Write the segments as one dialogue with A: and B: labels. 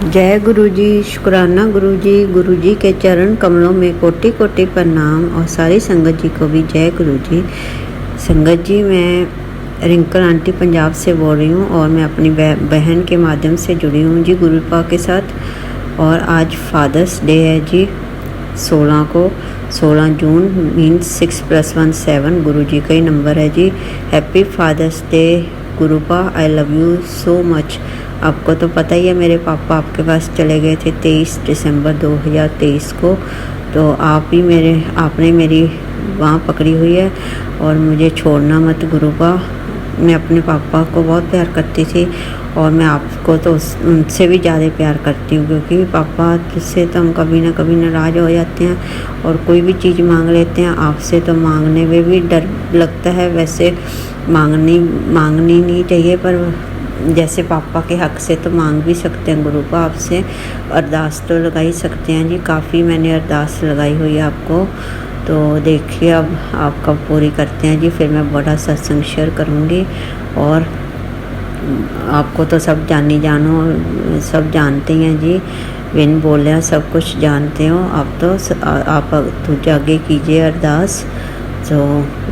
A: जय गुरु जी। शुक्राना गुरु जी के चरण कमलों में कोटि कोटि प्रणाम। और सारी संगत जी को भी जय गुरु जी। संगत जी, मैं रिंकल आंटी पंजाब से बोल रही हूँ और मैं अपनी बहन के माध्यम से जुड़ी हूँ जी गुरु पाक के साथ। और आज फादर्स डे है जी 16 जून मीन्स 6+1 7 गुरु जी का ही नंबर है जी। Happy father's day Gurupa, I love you so much. आपको तो पता ही है मेरे पापा आपके पास चले गए थे 23 दिसंबर 2023 को। तो आपने मेरी बाँह पकड़ी हुई है और मुझे छोड़ना मत गुरुपा। मैं अपने पापा को बहुत प्यार करती थी और मैं आपको तो उनसे भी ज़्यादा प्यार करती हूँ, क्योंकि पापा से तो हम कभी ना कभी नाराज़ हो जाते हैं और कोई भी चीज़ मांग लेते हैं। आपसे तो मांगने में भी डर लगता है। वैसे मांगनी नहीं चाहिए, पर जैसे पापा के हक से तो मांग भी सकते हैं गुरुपा। आपसे अरदास तो लगा ही सकते हैं जी। काफ़ी मैंने अरदास लगाई हुई है आपको, तो देखिए अब आप कब पूरी करते हैं जी। फिर मैं बड़ा सत्संग शेयर करूँगी और आपको तो सब सब जानते हैं जी। बिन बोले सब कुछ जानते हो आप तो। आप आगे कीजिए अरदास। तो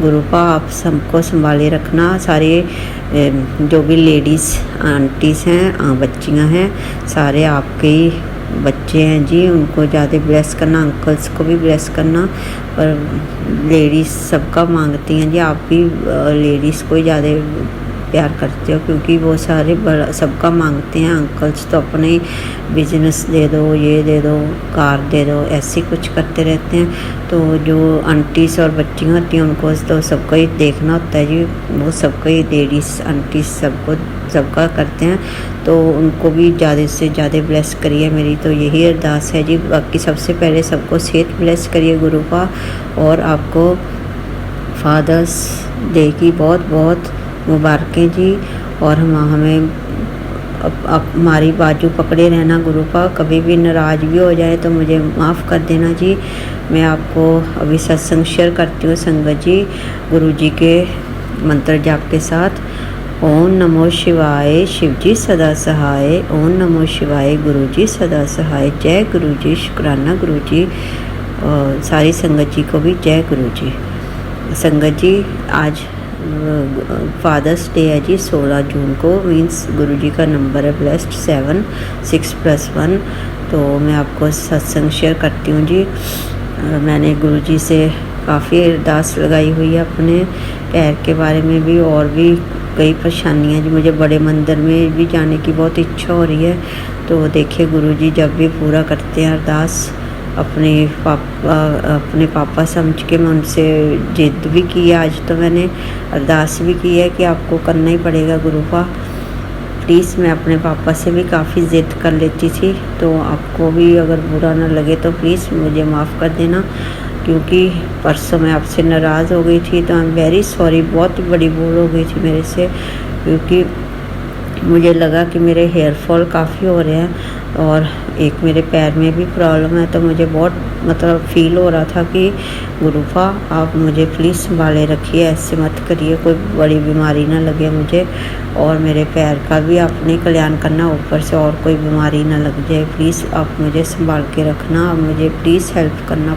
A: गुरुपा आप सबको संभाले रखना। सारे जो भी लेडीज़ आंटीज़ हैं, बच्चियां हैं, सारे आपके ही बच्चे हैं जी। उनको ज़्यादा ब्लेस करना, अंकल्स को भी ब्लेस करना। पर लेडीज़ सबका मांगती हैं जी। आप भी लेडीज़ को ही ज़्यादा प्यार करते हो, क्योंकि वो सारे बड़ा सबका मांगते हैं। अंकल्स तो अपने बिजनेस दे दो, ये दे दो, कार दे दो, ऐसे कुछ करते रहते हैं। तो जो आंटीज़ और बच्चियाँ होती हैं उनको तो सबको ही देखना होता है जी। वो सबको ही लेडीज़ आंटीज़ सबका करते हैं, तो उनको भी ज़्यादा से ज़्यादा ब्लेस करिए। मेरी तो यही अरदास है जी। बाकी सबसे पहले सबको सेहत ब्लेस करिए गुरुपा। और आपको फादर्स डे की बहुत बहुत मुबारकें जी। और हमें हमारी बाजू पकड़े रहना गुरुपा। कभी भी नाराज़ भी हो जाए तो मुझे माफ़ कर देना जी। मैं आपको अभी सत्संग शेयर करती हूँ संगत जी गुरु जी के मंत्र जाप के साथ। ओम नमो शिवाय, शिव जी सदा सहाय। ओम नमो शिवाय, गुरु जी सदा सहाय। जय गुरु जी। शुक्राना गुरु जी। और सारी संगत जी को भी जय गुरु जी। संगत जी, आज फादर्स डे है जी 16 जून को, मीन्स गुरु जी का नंबर है ब्लेस्ड 7 6+1। तो मैं आपको सत्संग शेयर करती हूँ जी। मैंने गुरु जी से काफ़ी अरदास लगाई हुई है अपने पैर के बारे में भी, और भी कई परेशानियाँ जी। मुझे बड़े मंदिर में भी जाने की बहुत इच्छा हो रही है। तो देखिए गुरु जी जब भी पूरा करते हैं अरदास अपने पापा समझ के, मैं उनसे जिद भी की है। आज तो मैंने अरदास भी की है कि आपको करना ही पड़ेगा गुरुपा प्लीज़। मैं अपने पापा से भी काफ़ी ज़िद कर लेती थी, तो आपको भी अगर बुरा ना लगे तो प्लीज़ मुझे माफ़ कर देना, क्योंकि परसों मैं आपसे नाराज़ हो गई थी। तो आई एम वेरी सॉरी। बहुत बड़ी भूल हो गई थी मेरे से, क्योंकि मुझे लगा कि मेरे हेयर फॉल काफ़ी हो रहे हैं और एक मेरे पैर में भी प्रॉब्लम है। तो मुझे बहुत फ़ील हो रहा था कि गुरुपा आप मुझे प्लीज़ संभाले रखिए, ऐसे मत करिए, कोई बड़ी बीमारी ना लगे मुझे, और मेरे पैर का भी आपने कल्याण करना, ऊपर से और कोई बीमारी ना लग जाए। प्लीज़ आप मुझे संभाल के रखना। आप मुझे प्लीज़ हेल्प करना,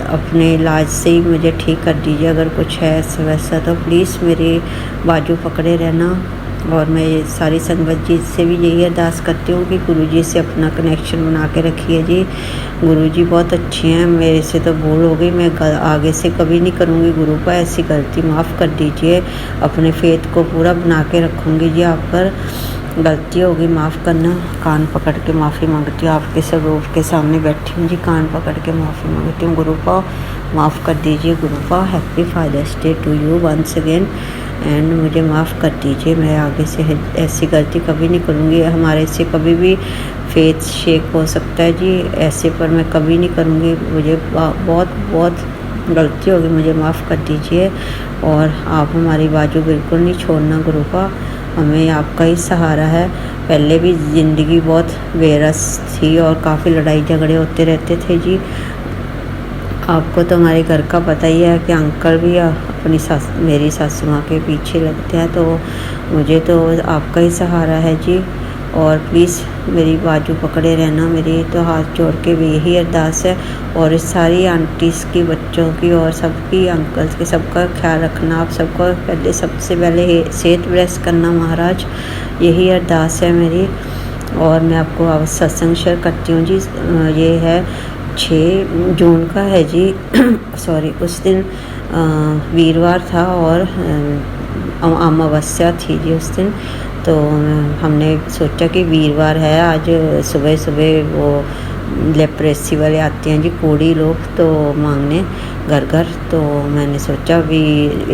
A: अपने इलाज से ही मुझे ठीक कर दीजिए। अगर कुछ है ऐसा वैसा तो प्लीज़ मेरी बाजू पकड़े रहना। और मैं सारी संगत जी से भी यही अरदास करती हूँ कि गुरु जी से अपना कनेक्शन बना के रखिए जी। गुरु जी बहुत अच्छे हैं। मेरे से तो भूल हो गई, मैं आगे से कभी नहीं करूँगी गुरुपा ऐसी गलती। माफ़ कर दीजिए। अपने फेथ को पूरा बना के रखूँगी जी। आप पर गलती होगी, माफ़ करना। कान पकड़ के माफ़ी मांगती हूँ। आपके स्वरूप के सामने बैठी हूँ जी, कान पकड़ के माफ़ी मांगती हूँ गुरुपा। माफ़ कर दीजिए Gurupa. Happy father's day to you once again, and मुझे माफ़ कर दीजिए। मैं आगे से ऐसी गलती कभी नहीं करूँगी। हमारे से कभी भी फेथ शेक हो सकता है जी, ऐसे पर मैं कभी नहीं करूँगी। मुझे बहुत गलती होगी, मुझे माफ़ कर दीजिए। और आप हमारी बाजू बिल्कुल नहीं छोड़ना गुरुपा। हमें आपका ही सहारा है। पहले भी ज़िंदगी बहुत बेरस थी और काफ़ी लड़ाई झगड़े होते रहते थे जी। आपको तो हमारे घर का पता ही है कि अंकल भी मेरी सासू माँ के पीछे लगते हैं। तो मुझे तो आपका ही सहारा है जी। और प्लीज़ मेरी बाजू पकड़े रहना, मेरी तो हाथ जोड़ के भी यही अरदास है। और इस सारी आंटीज़ की, बच्चों की और सबकी, अंकल्स के, सबका ख्याल रखना। आप सबको पहले, सबसे पहले सेहत ब्लेस करना महाराज, यही अरदास है मेरी। और मैं आपको अब सत्संग शेयर करती हूँ जी। ये है 6 जून का है जी सॉरी, उस दिन वीरवार था और अमावस्या थी जी उस दिन। तो हमने सोचा कि वीरवार है, आज सुबह सुबह वो लेप्रेसी वाले आते हैं जी, कोढ़ी लोग, तो मांगने घर घर। तो मैंने सोचा भी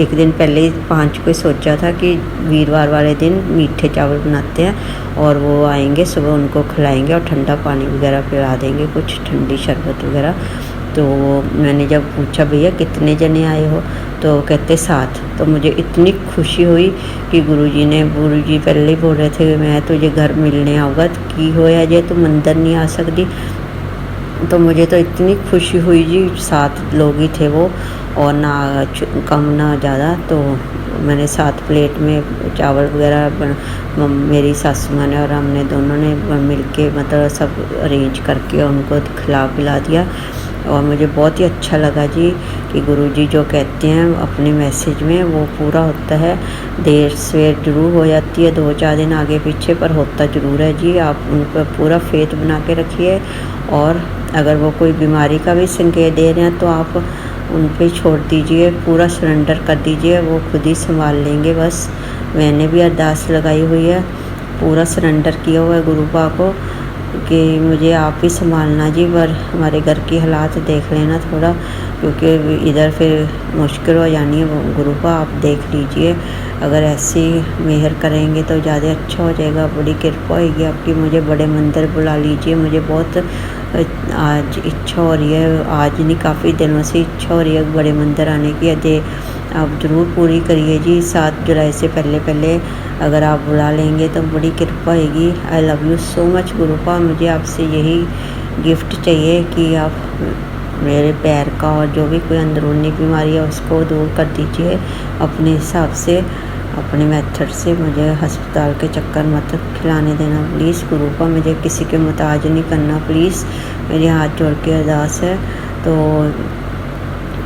A: एक दिन पहले ही 5 को सोचा था कि वीरवार वाले दिन मीठे चावल बनाते हैं और वो आएंगे, सुबह उनको खिलाएंगे और ठंडा पानी वगैरह पिला देंगे, कुछ ठंडी शरबत वगैरह। तो मैंने जब पूछा भैया कितने जने आए हो, तो कहते 7। तो मुझे इतनी खुशी हुई कि गुरुजी पहले ही बोल रहे थे मैं तुझे घर मिलने आऊँगा, की होया जे तू मंदिर नहीं आ सकती। तो मुझे तो इतनी खुशी हुई जी। 7 लोग ही थे वो, और ना कम ना ज़्यादा। तो मैंने 7 प्लेट में चावल वगैरह मेरी सासू माँ ने और हमने दोनों ने मिल के मतलब सब अरेंज करके उनको खिला पिला दिया। और मुझे बहुत ही अच्छा लगा जी कि गुरुजी जो कहते हैं अपने मैसेज में वो पूरा होता है। देर सवेर जरूर हो जाती है, 2-4 दिन आगे पीछे, पर होता ज़रूर है जी। आप उन पर पूरा फेथ बना के रखिए। और अगर वो कोई बीमारी का भी संकेत दे रहे हैं तो आप उन पे छोड़ दीजिए, पूरा सरेंडर कर दीजिए, वो खुद ही संभाल लेंगे। बस मैंने भी अरदास लगाई हुई है, पूरा सरेंडर किया हुआ है गुरुपा को कि मुझे आप ही संभालना जी। पर हमारे घर की हालात देख लेना थोड़ा, क्योंकि इधर फिर मुश्किल हो जानी है। गुरुपा आप देख लीजिए, अगर ऐसी मेहर करेंगे तो ज़्यादा अच्छा हो जाएगा, बड़ी कृपा होगी आपकी। मुझे बड़े मंदिर बुला लीजिए, मुझे बहुत आज इच्छा हो रही है, आज नहीं काफ़ी दिनों से इच्छा हो रही है बड़े मंदिर आने की। यदि आप ज़रूर पूरी करिए जी। 7 जुलाई से पहले अगर आप बुला लेंगे तो बड़ी कृपा होगी। I love you so much Gurupa. मुझे आपसे यही गिफ्ट चाहिए कि आप मेरे पैर का और जो भी कोई अंदरूनी बीमारी है उसको दूर कर दीजिए अपने हिसाब से, अपने मेथड से। मुझे अस्पताल के चक्कर मत खिलाने देना प्लीज़ गुरुपा। मुझे किसी के मुताज नहीं करना प्लीज़, मेरे हाथ जोड़ के अरदास है। तो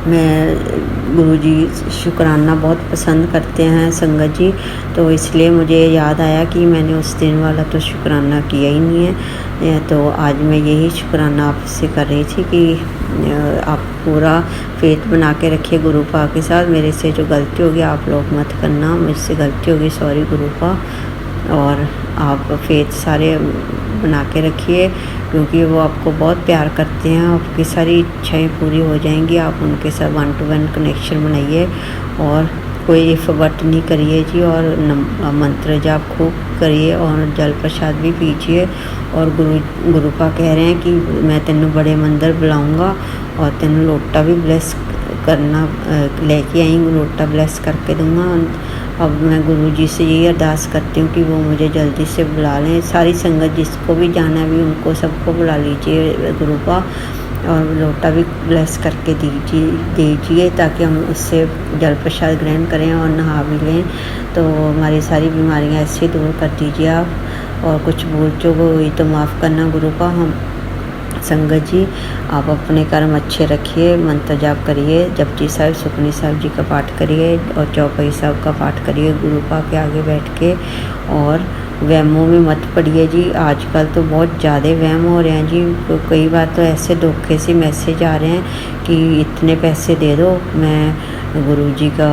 A: मैं गुरुजी शुक्राना बहुत पसंद करते हैं संगत जी, तो इसलिए मुझे याद आया कि मैंने उस दिन वाला तो शुक्राना किया ही नहीं है। तो आज मैं यही शुक्राना आपसे कर रही थी कि आप पूरा फेथ बना के रखिए गुरुपा के साथ। मेरे से जो गलती होगी आप लोग मत करना, मुझसे गलती होगी, सॉरी गुरुपा। और आप फेथ सारे बना के रखिए, क्योंकि वो आपको बहुत प्यार करते हैं, आपकी सारी इच्छाएं पूरी हो जाएंगी। आप उनके साथ 1 to 1 कनेक्शन बनाइए और कोई इफ बट नहीं करिए जी। और मंत्र जाप खूब करिए और जल प्रसाद भी पीजिए। और गुरुपा कह रहे हैं कि मैं तेनों बड़े मंदिर बुलाऊंगा और तेनों लोटा भी ब्लेस करना, लेके आई लोटा ब्लेस करके दूंगा। अब मैं गुरुजी से यही अरदास करती हूँ कि वो मुझे जल्दी से बुला लें। सारी संगत जिसको भी जाना है भी उनको सबको बुला लीजिए गुरुपा, और लोटा भी ब्लेस करके दीजिए ताकि हम उससे जल प्रसाद ग्रहण करें और नहा भी लें। तो हमारी सारी बीमारियाँ ऐसे दूर कर दीजिए आप। और कुछ भूल चूक हुई तो माफ़ करना गुरुपा। हम संगत जी आप अपने कर्म अच्छे रखिए, मंत्र जाप करिए, जपजी साहिब सुखनी साहिब जी का पाठ करिए और चौपाई साहब का पाठ करिए गुरुपा के आगे बैठ के। और वहमों में मत पड़िए जी, आजकल तो बहुत ज़्यादा वहम हो रहे हैं जी। कई बार तो ऐसे धोखे से मैसेज आ रहे हैं कि इतने पैसे दे दो, मैं गुरुजी का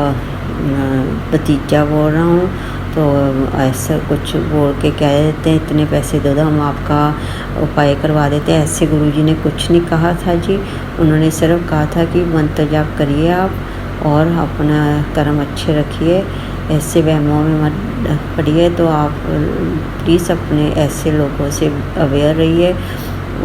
A: भतीजा बोल रहा हूँ, तो ऐसा कुछ बोल के कह देते हैं इतने पैसे दे दो हम आपका उपाय करवा देते हैं। ऐसे गुरुजी ने कुछ नहीं कहा था जी, उन्होंने सिर्फ कहा था कि मंत्र जाप करिए आप और अपना कर्म अच्छे रखिए, ऐसे वहमों में मत पड़िए। तो आप प्लीज़ अपने ऐसे लोगों से अवेयर रहिए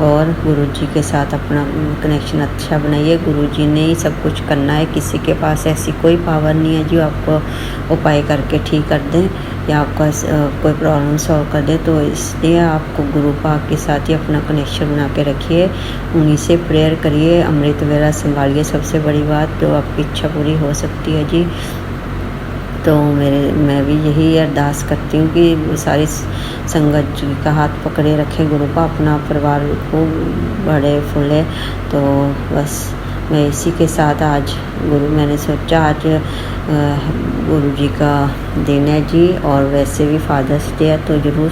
A: और गुरुजी के साथ अपना कनेक्शन अच्छा बनाइए। गुरुजी ने ही सब कुछ करना है, किसी के पास ऐसी कोई पावर नहीं है जो आपको उपाय करके ठीक कर दें या आपका कोई प्रॉब्लम सॉल्व कर दे। तो इसलिए आपको गुरुपा के साथ ही अपना कनेक्शन बना के रखिए, उन्हीं से प्रेयर करिए, अमृत वेला संभालिए। सबसे बड़ी बात जो आपकी इच्छा पूरी हो सकती है जी। तो मैं भी यही अरदास करती हूँ कि सारी संगत जी का हाथ पकड़े रखे गुरु का, अपना परिवार को बड़े फूले। तो बस मैं इसी के साथ आज मैंने सोचा आज गुरु जी का दिन है जी, और वैसे भी फादर्स डे है तो ज़रूर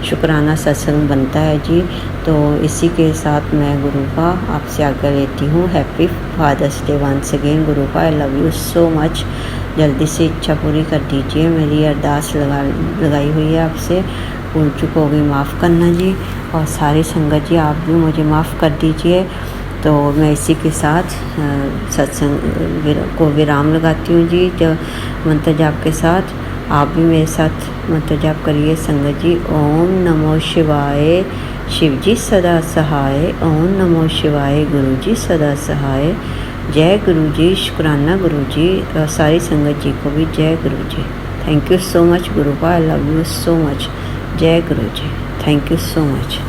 A: शुक्राना सत्संग बनता है जी। तो इसी के साथ मैं गुरु का आपसे आज्ञा लेती हूँ। Happy father's day once again गुरु का। I love you so much. जल्दी से इच्छा पूरी कर दीजिए। मेरी अरदास लगाई हुई है आपसे, भूल चूक हो गई माफ़ करना जी। और सारी संगत जी आप भी मुझे माफ़ कर दीजिए। तो मैं इसी के साथ सत्संग को विराम लगाती हूँ जी। जो मंत्र जाप के साथ आप भी मेरे साथ मंत्र जाप करिए संगत जी। ओम नमो शिवाय, शिव जी सदा सहाय। ओम नमो शिवाय, गुरु जी सदा सहाय। जय गुरु जी। शुक्राना गुरु जी। और सारी संगत जी को भी जय गुरु जी। थैंक यू सो मच गुरु का। I love you so much. जय गुरु जी। Thank you so much.